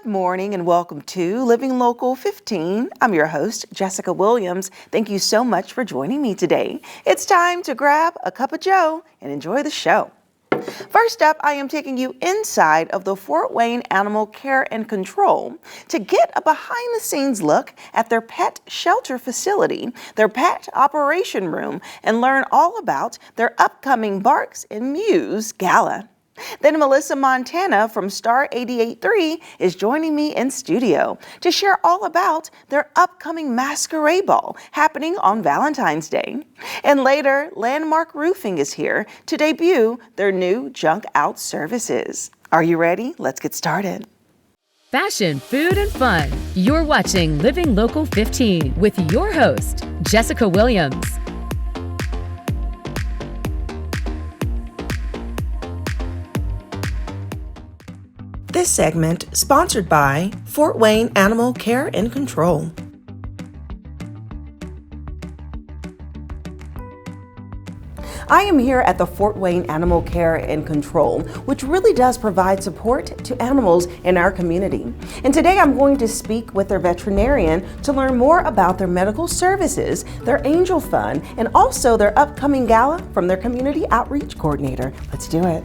Good morning and welcome to Living Local 15. I'm your host, Jessica Williams. Thank you so much for joining me today. It's time to grab a cup of joe and enjoy the show. First up, I am taking you inside of the Fort Wayne Animal Care and Control to get a behind-the-scenes look at their pet shelter facility, their pet operation room, and learn all about their upcoming Barks and Mews Gala. Then Melissa Montana from Star 88.3 is joining me in studio to share all about their upcoming Masquerade Ball happening on Valentine's Day. And later, Landmark Roofing is here to debut their new junk out services. Are you ready? Let's get started. Fashion, food, and fun. You're watching Living Local 15 with your host, Jessica Williams. This segment sponsored by Fort Wayne Animal Care and Control. I am here at the Fort Wayne Animal Care and Control, which really does provide support to animals in our community. And today I'm going to speak with their veterinarian to learn more about their medical services, their Angel Fund, and also their upcoming gala from their community outreach coordinator. Let's do it.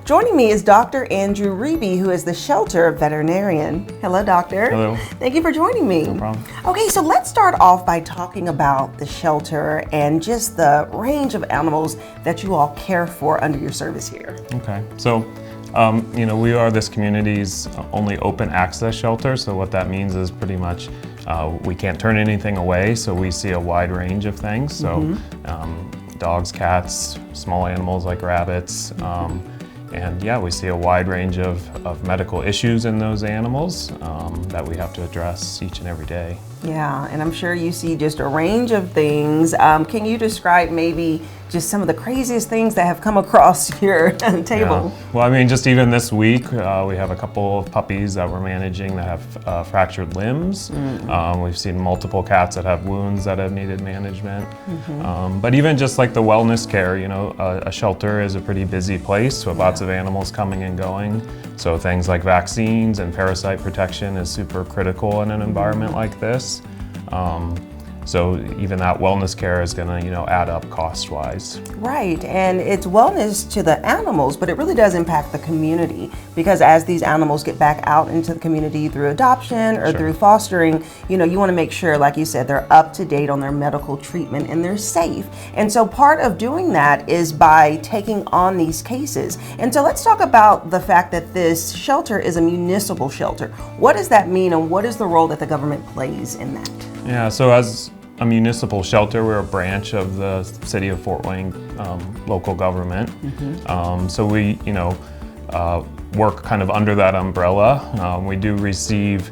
Joining me is Dr. Andrew Reeby, who is the shelter veterinarian. Hello, doctor. Hello. Thank you for joining me. No problem. Okay, so let's start off by talking about the shelter and just the range of animals that you all care for under your service here. Okay, so we are this community's only open access shelter. So what that means is pretty much we can't turn anything away. So we see a wide range of things. So dogs, cats, small animals like rabbits. And yeah, we see a wide range of medical issues in those animals that we have to address each and every day. Yeah, and I'm sure you see just a range of things. Can you describe maybe just some of the craziest things that have come across your table? Yeah. Well, I mean, just even this week, we have a couple of puppies that we're managing that have fractured limbs. We've seen multiple cats that have wounds that have needed management. But even just like the wellness care, a shelter is a pretty busy place with lots of animals coming and going. So things like vaccines and parasite protection is super critical in an environment like this. So even that wellness care is going to, add up cost-wise. Right, and it's wellness to the animals, but it really does impact the community because as these animals get back out into the community through adoption or through fostering, you want to make sure, like you said, they're up to date on their medical treatment and they're safe. And so part of doing that is by taking on these cases. And so let's talk about the fact that this shelter is a municipal shelter. What does that mean and what is the role that the government plays in that? Yeah, so as a municipal shelter, we're a branch of the City of Fort Wayne local government. So we, work kind of under that umbrella. We do receive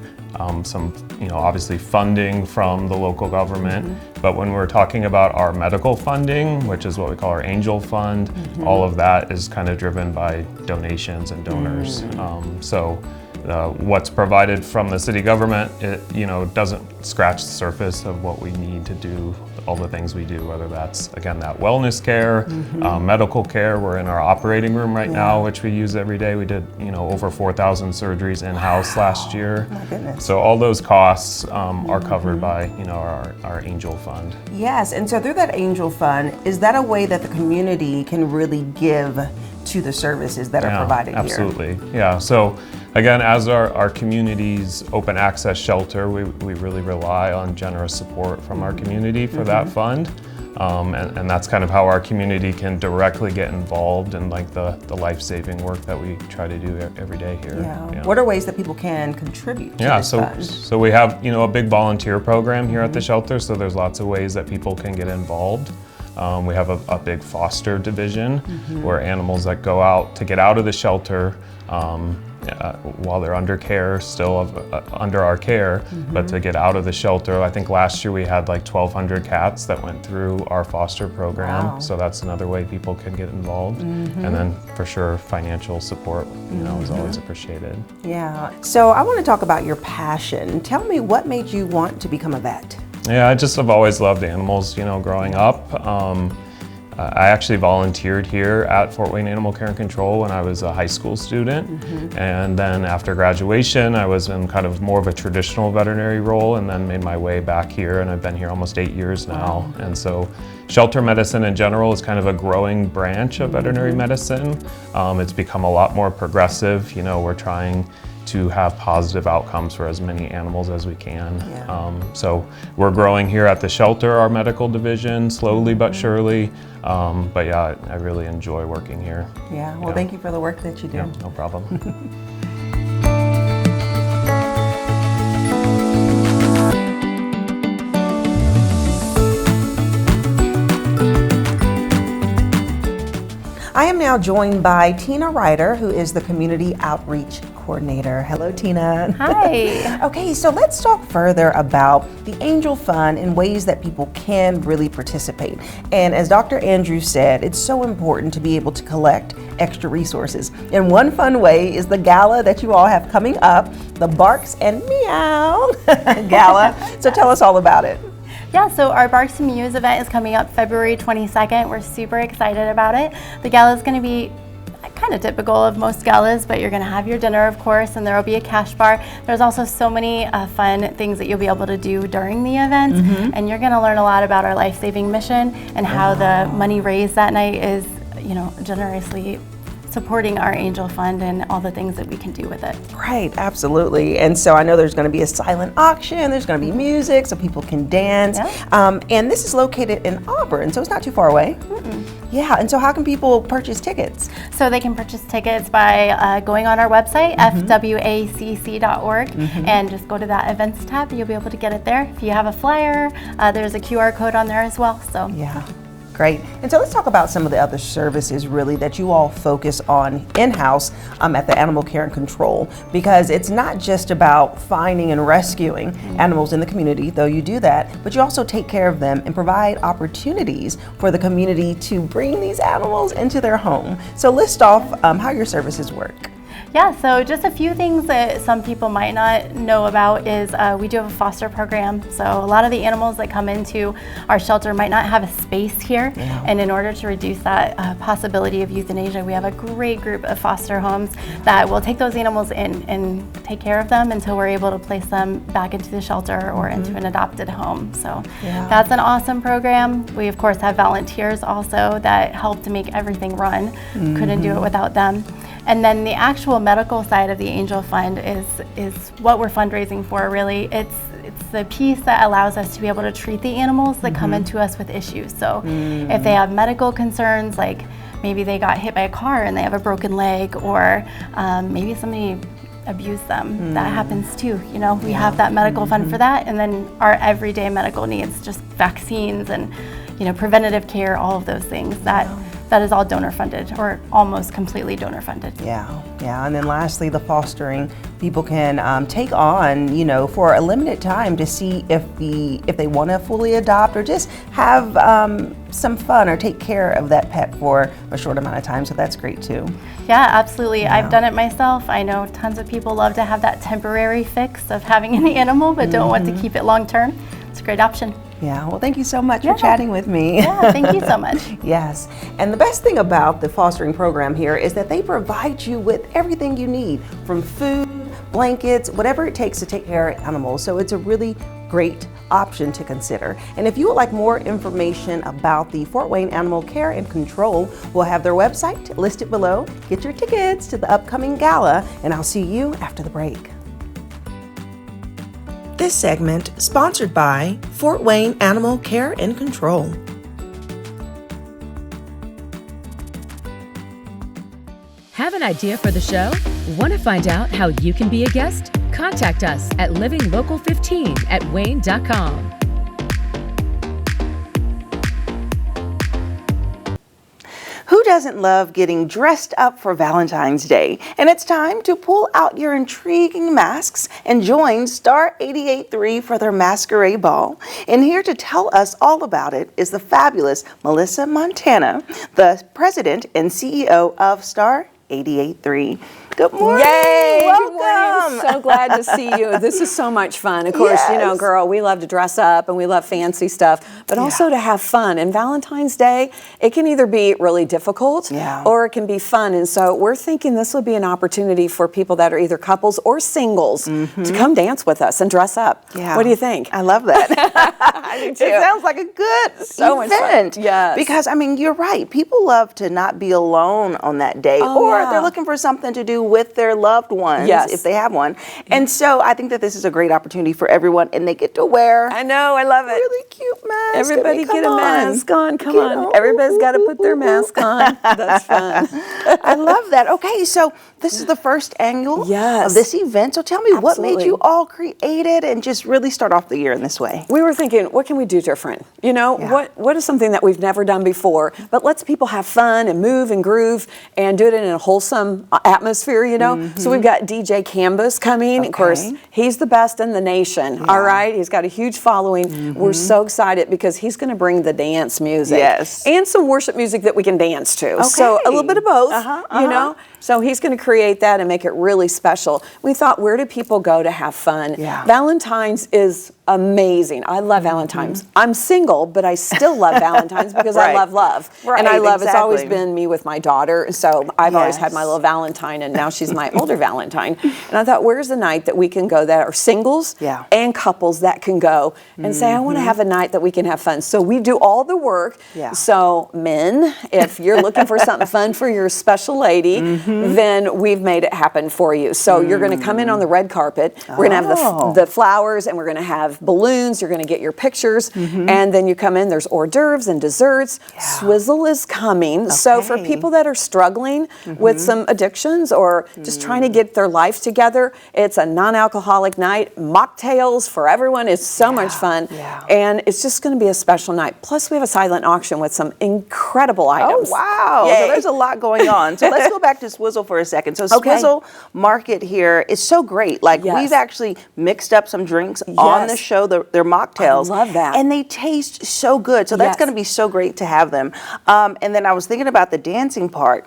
some, obviously funding from the local government. But when we're talking about our medical funding, which is what we call our Angel Fund, all of that is kind of driven by donations and donors. What's provided from the city government, it doesn't scratch the surface of what we need to do, all the things we do, whether that's, again, that wellness care, medical care. We're in our operating room right now, which we use every day. We did, over 4,000 surgeries in-house last year. My goodness. So all those costs are covered by, our Angel Fund. Yes, and so through that Angel Fund, is that a way that the community can really give to the services that are provided here? Absolutely, yeah. So again, as our community's open access shelter, we really rely on generous support from our community for that fund. And that's kind of how our community can directly get involved in like the life-saving work that we try to do every day here. Yeah. What are ways that people can contribute to this fund? So we have a big volunteer program here at the shelter, so there's lots of ways that people can get involved. We have a big foster division where animals that go out to get out of the shelter while they're under care, still under our care, but to get out of the shelter. I think last year we had like 1,200 cats that went through our foster program. Wow. So that's another way people can get involved. And then for sure, financial support, is always appreciated. Yeah. So I want to talk about your passion. Tell me, what made you want to become a vet? Yeah, I just have always loved animals, growing up. I actually volunteered here at Fort Wayne Animal Care and Control when I was a high school student. And then after graduation, I was in kind of more of a traditional veterinary role and then made my way back here, and I've been here almost 8 years now. And so shelter medicine in general is kind of a growing branch of veterinary medicine. It's become a lot more progressive. We're trying to have positive outcomes for as many animals as we can. So we're growing here at the shelter, our medical division, slowly but surely. But yeah, I really enjoy working here. Yeah, well, thank you for the work that you do. Yeah, no problem. I am now joined by Tina Ryder, who is the Community Outreach Coordinator. Hello, Tina. Hi. Okay, so let's talk further about the Angel Fund and ways that people can really participate. And as Dr. Andrews said, it's so important to be able to collect extra resources. And one fun way is the gala that you all have coming up, the Barks and Meow Gala. So tell us all about it. Yeah, so our Barks and Mews event is coming up February 22nd. We're super excited about it. The gala is going to be kind of typical of most galas, but you're going to have your dinner, of course, and there will be a cash bar. There's also so many fun things that you'll be able to do during the event, and you're going to learn a lot about our life-saving mission and how the money raised that night is, generously supporting our Angel Fund and all the things that we can do with it. Right, absolutely. And so I know there's going to be a silent auction, there's going to be music so people can dance. And this is located in Auburn, so it's not too far away. Yeah, and so how can people purchase tickets? So they can purchase tickets by going on our website, fwacc.org, and just go to that events tab. You'll be able to get it there. If you have a flyer, there's a QR code on there as well. So yeah. Great. And so let's talk about some of the other services really that you all focus on in-house at the Animal Care and Control, because it's not just about finding and rescuing animals in the community, though you do that, but you also take care of them and provide opportunities for the community to bring these animals into their home. So list off how your services work. Yeah, so just a few things that some people might not know about is we do have a foster program. So a lot of the animals that come into our shelter might not have a space here. And in order to reduce that possibility of euthanasia, we have a great group of foster homes that will take those animals in and take care of them until we're able to place them back into the shelter or into an adopted home. So that's an awesome program. We of course have volunteers also that help to make everything run. Couldn't do it without them. And then the actual medical side of the Angel Fund is what we're fundraising for, really. It's the piece that allows us to be able to treat the animals that come into us with issues. So if they have medical concerns, like maybe they got hit by a car and they have a broken leg, or maybe somebody abused them, that happens too. We have that medical fund for that. And then our everyday medical needs, just vaccines and preventative care, all of those things, that is all donor funded, or almost completely donor funded. Yeah. And then lastly, the fostering, people can take on, for a limited time to see if they want to fully adopt or just have some fun or take care of that pet for a short amount of time. So that's great too. Yeah, absolutely. I've done it myself. I know tons of people love to have that temporary fix of having an animal, but don't want to keep it long term. It's a great option. Yeah, well, thank you so much for chatting with me. Yeah, thank you so much. Yes, and the best thing about the fostering program here is that they provide you with everything you need, from food, blankets, whatever it takes to take care of animals. So it's a really great option to consider. And if you would like more information about the Fort Wayne Animal Care and Control, we'll have their website listed below. Get your tickets to the upcoming gala, and I'll see you after the break. This segment sponsored by Fort Wayne Animal Care and Control. Have an idea for the show? Want to find out how you can be a guest? Contact us at livinglocal15@wayne.com. Who doesn't love getting dressed up for Valentine's Day? And it's time to pull out your intriguing masks and join Star 88.3 for their Masquerade Ball. And here to tell us all about it is the fabulous Melissa Montana, the president and CEO of Star 88.3. Good morning. Yay! Welcome. Good morning. So glad to see you. This is so much fun. Of course, you know, Yes. girl, we love to dress up and we love fancy stuff, but also to have fun. And Valentine's Day, it can either be really difficult or it can be fun. And so we're thinking this would be an opportunity for people that are either couples or singles to come dance with us and dress up. Yeah. What do you think? I love that. I do too. It sounds like a good So much fun. event. Yes. Because, I mean, you're right. People love to not be alone on that day, or they're looking for something to do with their loved ones, if they have one. And so I think that this is a great opportunity for everyone, and they get to wear I know, I love it. really cute masks. Everybody get a mask on. Come Get on. on. Everybody's got to put their mask on. That's fun. I love that. Okay, so this is the first annual Yes. of this event. So tell me, what made Absolutely. you all create it and just really start off the year in this way? We were thinking, what can we do different? You know, what is something that we've never done before, but lets people have fun and move and groove and do it in a wholesome atmosphere, you know? So we've got DJ Canvas coming. Of course, he's the best in the nation, all right? He's got a huge following. We're so excited because he's going to bring the dance music. Yes. And some worship music that we can dance to. So a little bit of both, you know? So he's going to create that and make it really special. We thought, where do people go to have fun? Valentine's is amazing. I love Valentine's. I'm single, but I still love Valentine's because I love love. And I love, it's always been me with my daughter. So I've always had my little Valentine, and now she's my older Valentine. And I thought, where's the night that we can go that are singles and couples that can go and say, I want to have a night that we can have fun. So we do all the work. So men, if you're looking for something fun for your special lady, then we've made it happen for you. So you're going to come in on the red carpet. We're going to have the flowers, and we're going to have balloons. You're going to get your pictures, and then you come in. There's hors d'oeuvres and desserts. Swizzle is coming. So for people that are struggling with some addictions or just trying to get their life together, it's a non-alcoholic night. Mocktails for everyone. It's so much fun, and it's just going to be a special night. Plus, we have a silent auction with some incredible items. Oh, wow. Yay. So there's a lot going on. So let's go back to Swizzle for a second. So Swizzle Market here is so great. Like, we've actually mixed up some drinks on the show, their mocktails. I love that. And they taste so good. So that's going to be so great to have them. And then I was thinking about the dancing part.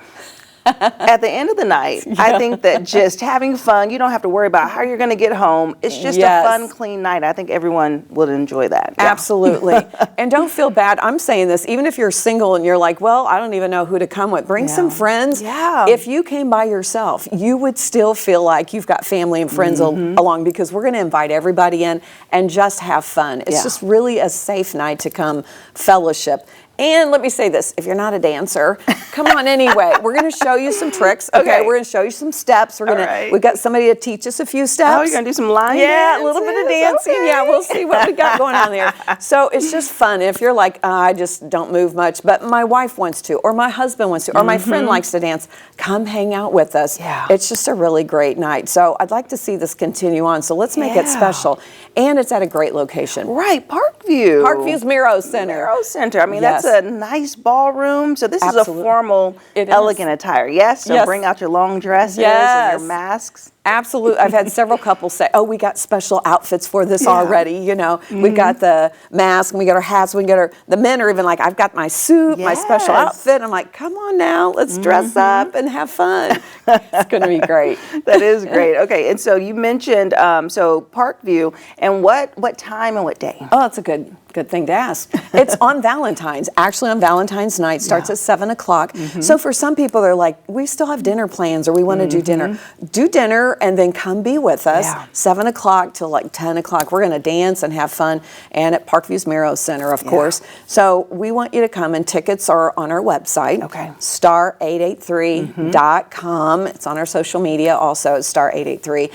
At the end of the night, I think that just having fun, you don't have to worry about how you're going to get home. It's just a fun, clean night. I think everyone would enjoy that. Absolutely. And don't feel bad. I'm saying this, even if you're single and you're like, well, I don't even know who to come with. Bring some friends. If you came by yourself, you would still feel like you've got family and friends along, because we're going to invite everybody in and just have fun. It's just really a safe night to come fellowship. And let me say this, if you're not a dancer, come on anyway. We're going to show you some tricks. Okay. We're going to show you some steps. We've got somebody to teach us a few steps. Oh, you're going to do some line Yeah, dances? a little bit of dancing. Yeah, we'll see what we got going on there. So it's just fun. If you're like, I just don't move much, but my wife wants to, or my husband wants to, or my friend likes to dance, come hang out with us. It's just a really great night. So I'd like to see this continue on. So let's make it special. And it's at a great location. Right, Parkview. Parkview's Miro Center. Miro Center. I mean, that's a nice ballroom. So this is a formal, elegant attire. Yes? So bring out your long dresses and your masks. Absolutely. I've had several couples say, oh, we got special outfits for this already. You know, we've got the mask, and we got our hats, we got our, the men are even like, I've got my suit, my special outfit. I'm like, come on now, let's dress up and have fun. It's going to be great. That is great. Okay, and so you mentioned, so Parkview, and what time and what day? Oh, that's a good thing to ask. It's on Valentine's. Actually, on Valentine's night, starts at 7 o'clock. So for some people, they're like, we still have dinner plans, or we want to do dinner. Do dinner and then come be with us. 7 o'clock till like 10 o'clock. We're going to dance and have fun, and at Parkview's Miro Center, of course. So we want you to come, and tickets are on our website, star883.com. It's on our social media also, it's star883.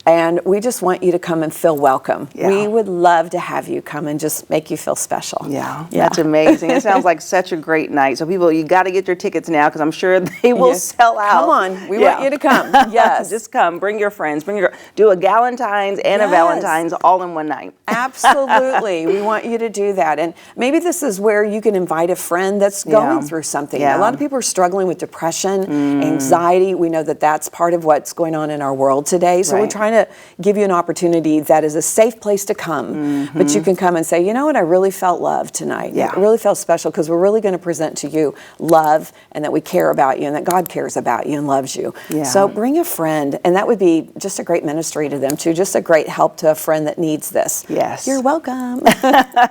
And we just want you to come and feel welcome. Yeah. We would love to have you come and just make you feel special. Yeah, that's amazing. It sounds like such a great night. So people, you got to get your tickets now because I'm sure they will sell out. Come on, we want you to come. Yes. Just come, bring your friends, do a Galentine's and a Valentine's all in one night. Absolutely. We want you to do that. And maybe this is where you can invite a friend that's going through something. A lot of people are struggling with depression, anxiety. We know that that's part of what's going on in our world today. So we're trying to give you an opportunity that is a safe place to come, but you can come and say, you know what, I really felt loved tonight. Yeah. I really felt special because we're really going to present to you love and that we care about you and that God cares about you and loves you. Yeah. So bring a friend, and that would be just a great ministry to them too, just a great help to a friend that needs this. Yes. You're welcome.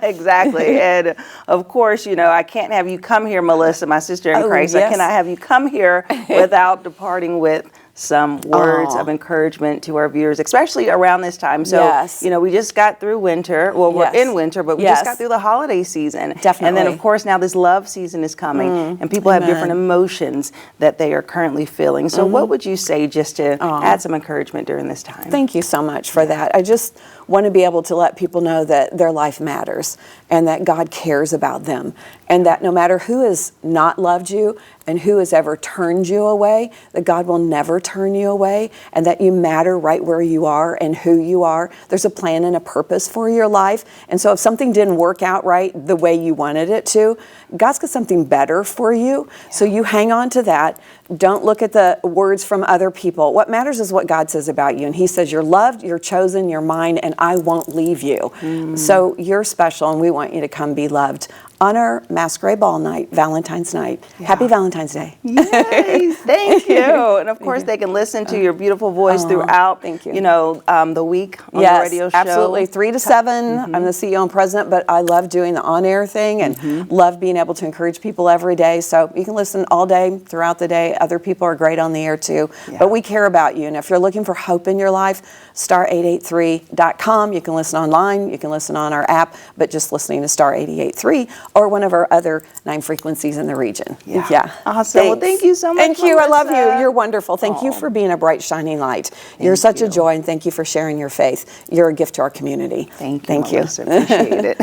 Exactly. And of course, I can't have you come here, Melissa, my sister in Christ. Yes. I cannot have you come here without departing with some words of encouragement to our viewers, especially around this time. So, we just got through winter. Well, we're in winter, but we just got through the holiday season. Definitely. And then, of course, now this love season is coming, and people have different emotions that they are currently feeling. So what would you say just to add some encouragement during this time? Thank you so much for that. I just want to be able to let people know that their life matters and that God cares about them, and that no matter who has not loved you and who has ever turned you away, that God will never turn you away, and that you matter right where you are and who you are. There's a plan and a purpose for your life. And so if something didn't work out right the way you wanted it to, God's got something better for you. So you hang on to that. Don't look at the words from other people. What matters is what God says about you. And He says, you're loved, you're chosen, you're mine, and I won't leave you. So you're special, and we want you to come be loved on our Masquerade Ball night, Valentine's night. Happy Valentine's Day. Yay, thank you. And of course, they can listen to your beautiful voice throughout, the week on the radio show. Absolutely. 3 to 7. I'm the CEO and president, but I love doing the on-air thing and love being able to encourage people every day. So you can listen all day, throughout the day. Other people are great on the air too. But we care about you. And if you're looking for hope in your life, star883.com. You can listen online. You can listen on our app. But just listening to Star 88.3 or one of our other 9 frequencies in the region. Yeah. Awesome. Well, thank you so much. Thank you. Melissa. I love you. You're wonderful. Thank you for being a bright, shining light. You're such a joy, and thank you for sharing your faith. You're a gift to our community. Thank you. Appreciate it.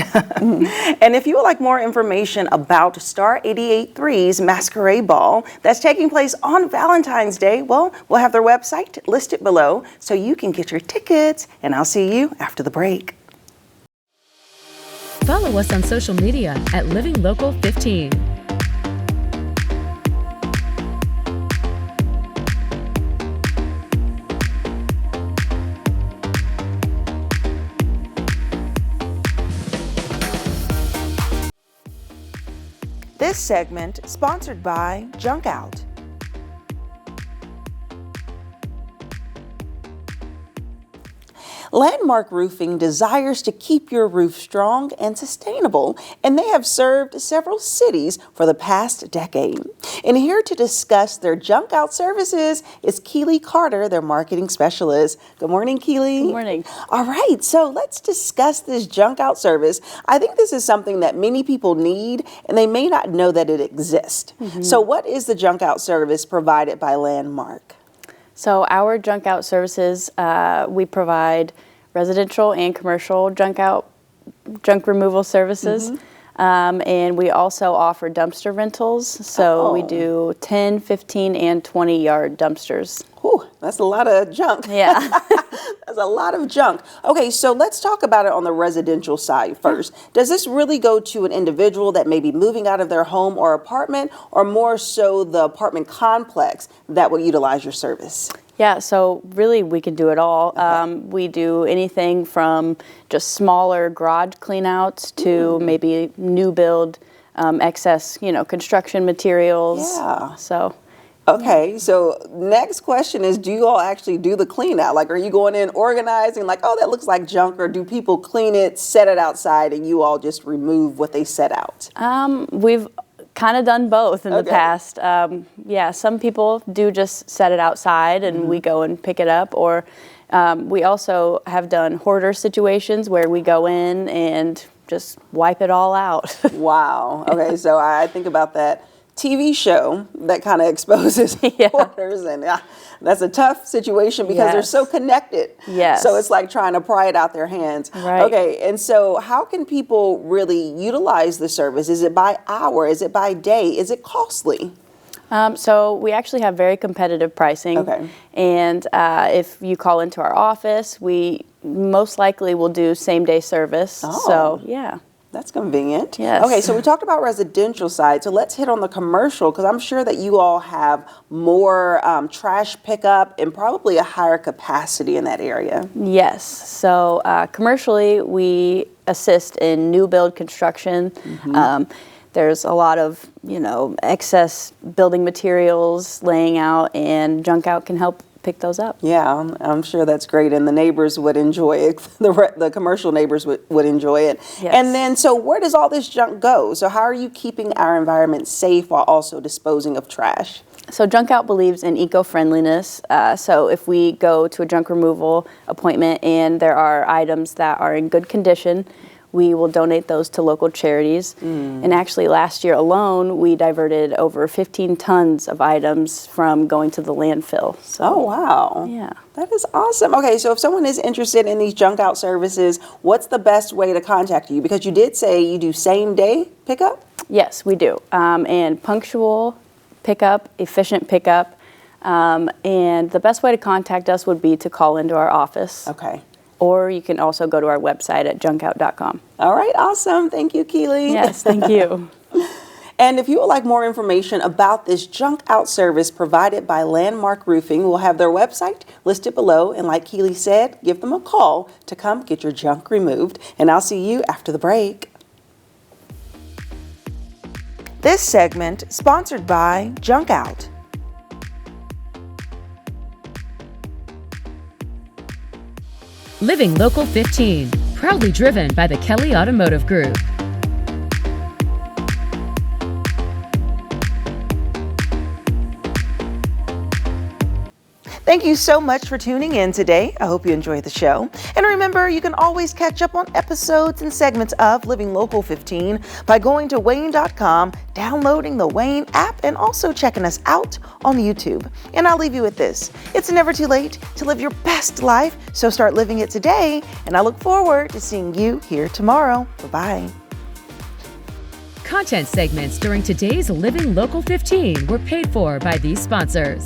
And if you would like more information about Star 88.3's Masquerade Ball that's taking place on Valentine's Day, well, we'll have their website listed below so you can get your tickets. And I'll see you after the break. Follow us on social media at Living Local 15. This segment sponsored by Junk Out. Landmark Roofing desires to keep your roof strong and sustainable, and they have served several cities for the past decade. And here to discuss their junk out services is Keely Carter, their marketing specialist. Good morning, Keely. Good morning. All right, so let's discuss this junk out service. I think this is something that many people need, and they may not know that it exists. So what is the junk out service provided by Landmark? So our junk out services, we provide residential and commercial junk removal services. And we also offer dumpster rentals. So we do 10, 15, and 20-yard dumpsters. Whew, that's a lot of junk. Yeah. That's a lot of junk. Okay, so let's talk about it on the residential side first. Does this really go to an individual that may be moving out of their home or apartment, or more so the apartment complex that will utilize your service? Yeah, so really we can do it all. We do anything from just smaller garage cleanouts to maybe new build, excess, construction materials. Yeah. So. Okay, so next question is, do you all actually do the clean out? Like, are you going in organizing, like, oh, that looks like junk, or do people clean it, set it outside, and you all just remove what they set out? We've kind of done both in the past. Yeah, some people do just set it outside and we go and pick it up, or we also have done hoarder situations where we go in and just wipe it all out. Wow. Okay, so I think about that TV show that kind of exposes hoarders, and that's a tough situation because they're so connected. Yes. So it's like trying to pry it out their hands. Right. Okay, and so how can people really utilize the service? Is it by hour? Is it by day? Is it costly? So we actually have very competitive pricing. Okay. And if you call into our office, we most likely will do same-day service. Oh. So, yeah. That's convenient. Yes. Okay, so we talked about residential side, so let's hit on the commercial, because I'm sure that you all have more trash pickup and probably a higher capacity in that area. Yes. So commercially, we assist in new build construction. There's a lot of, excess building materials laying out, and junk out can help pick those up. Yeah, I'm sure that's great, and the neighbors would enjoy it. The commercial neighbors would enjoy it. Yes. And then, so where does all this junk go? So how are you keeping our environment safe while also disposing of trash? So Junk Out believes in eco-friendliness. So if we go to a junk removal appointment and there are items that are in good condition, we will donate those to local charities. And actually last year alone, we diverted over 15 tons of items from going to the landfill. So, oh, wow. Yeah. That is awesome. Okay, so if someone is interested in these junk out services, what's the best way to contact you? Because you did say you do same day pickup? Yes, we do. And punctual pickup, efficient pickup. And the best way to contact us would be to call into our office. Okay. Or you can also go to our website at junkout.com. All right, awesome. Thank you, Keely. Yes, thank you. And if you would like more information about this junk out service provided by Landmark Roofing, we'll have their website listed below. And like Keely said, give them a call to come get your junk removed. And I'll see you after the break. This segment sponsored by Junk Out. Living Local 15, proudly driven by the Kelly Automotive Group. Thank you so much for tuning in today. I hope you enjoyed the show. And remember, you can always catch up on episodes and segments of Living Local 15 by going to WANE.com, downloading the WANE app, and also checking us out on YouTube. And I'll leave you with this. It's never too late to live your best life, so start living it today. And I look forward to seeing you here tomorrow. Bye-bye. Content segments during today's Living Local 15 were paid for by these sponsors.